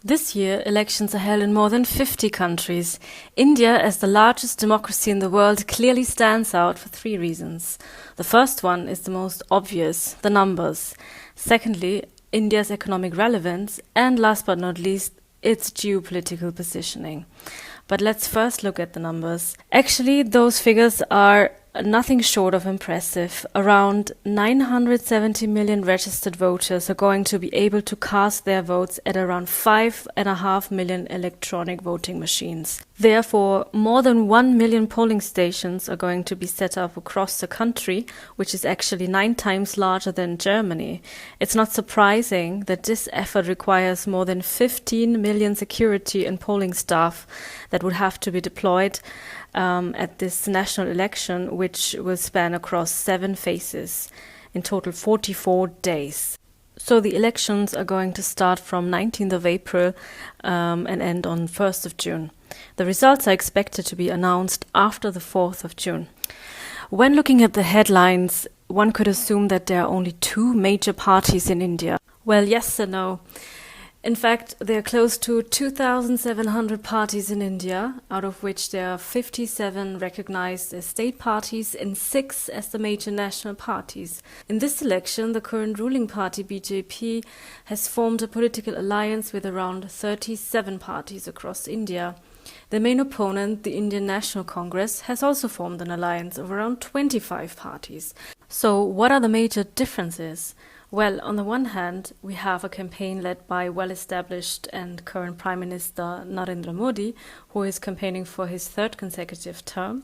This year, elections are held in more than 50 countries. India, as the largest democracy in the world, clearly stands out for three reasons. The first one is the most obvious, the numbers. Secondly, India's economic relevance. And last but not least, its geopolitical positioning. But let's first look at the numbers. Actually, those figures are nothing short of impressive. Around 970 million registered voters are going to be able to cast their votes at around 5.5 million electronic voting machines. Therefore, more than 1 million polling stations are going to be set up across the country, which is actually 9 times larger than Germany. It's not surprising that this effort requires more than 15 million security and polling staff that would have to be deployed at this national election, which will span across 7 phases, in total 44 days. So the elections are going to start from 19th of April and end on 1st of June. The results are expected to be announced after the 4th of June. When looking at the headlines, one could assume that there are only 2 major parties in India. Well, yes and no. In fact, there are close to 2,700 parties in India, out of which there are 57 recognized as state parties and 6 as the major national parties. In this election, the current ruling party, BJP, has formed a political alliance with around 37 parties across India. The main opponent, the Indian National Congress, has also formed an alliance of around 25 parties. So, what are the major differences? Well, on the one hand, we have a campaign led by well-established and current Prime Minister Narendra Modi, who is campaigning for his 3rd consecutive term.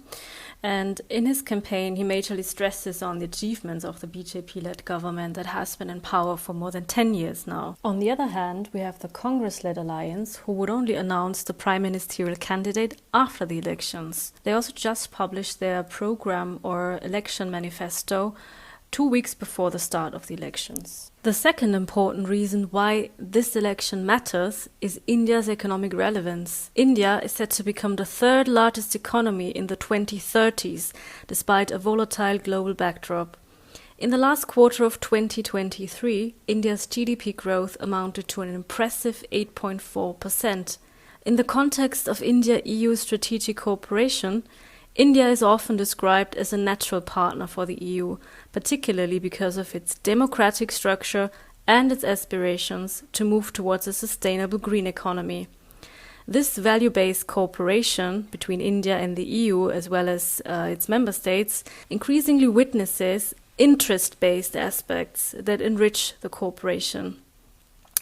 And in his campaign, he majorly stresses on the achievements of the BJP-led government that has been in power for more than 10 years now. On the other hand, we have the Congress-led alliance, who would only announce the prime ministerial candidate after the elections. They also just published their program or election manifesto 2 weeks before the start of the elections. The second important reason why this election matters is India's economic relevance. India is set to become the 3rd largest economy in the 2030s, despite a volatile global backdrop. In the last quarter of 2023, India's GDP growth amounted to an impressive 8.4%. In the context of India-EU strategic cooperation, India is often described as a natural partner for the EU, particularly because of its democratic structure and its aspirations to move towards a sustainable green economy. This value-based cooperation between India and the EU, as well as its member states, increasingly witnesses interest-based aspects that enrich the cooperation.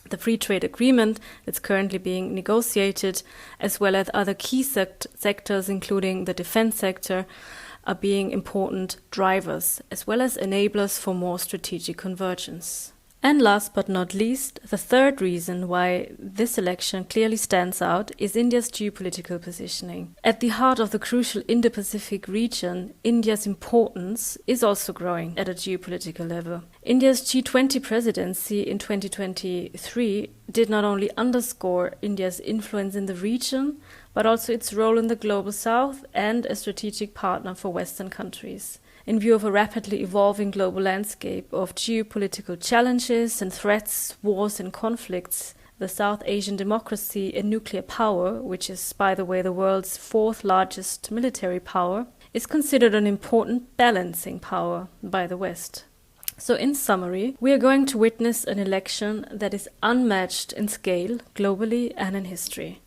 The free trade agreement that's currently being negotiated, as well as other key sectors, including the defense sector, are being important drivers, as well as enablers for more strategic convergence. And last but not least, the third reason why this election clearly stands out is India's geopolitical positioning. At the heart of the crucial Indo-Pacific region, India's importance is also growing at a geopolitical level. India's G20 presidency in 2023 did not only underscore India's influence in the region, but also its role in the global south and a strategic partner for Western countries. In view of a rapidly evolving global landscape of geopolitical challenges and threats, wars and conflicts, the South Asian democracy and nuclear power, which is, by the way, the world's 4th largest military power, is considered an important balancing power by the West. So in summary, we are going to witness an election that is unmatched in scale, globally and in history.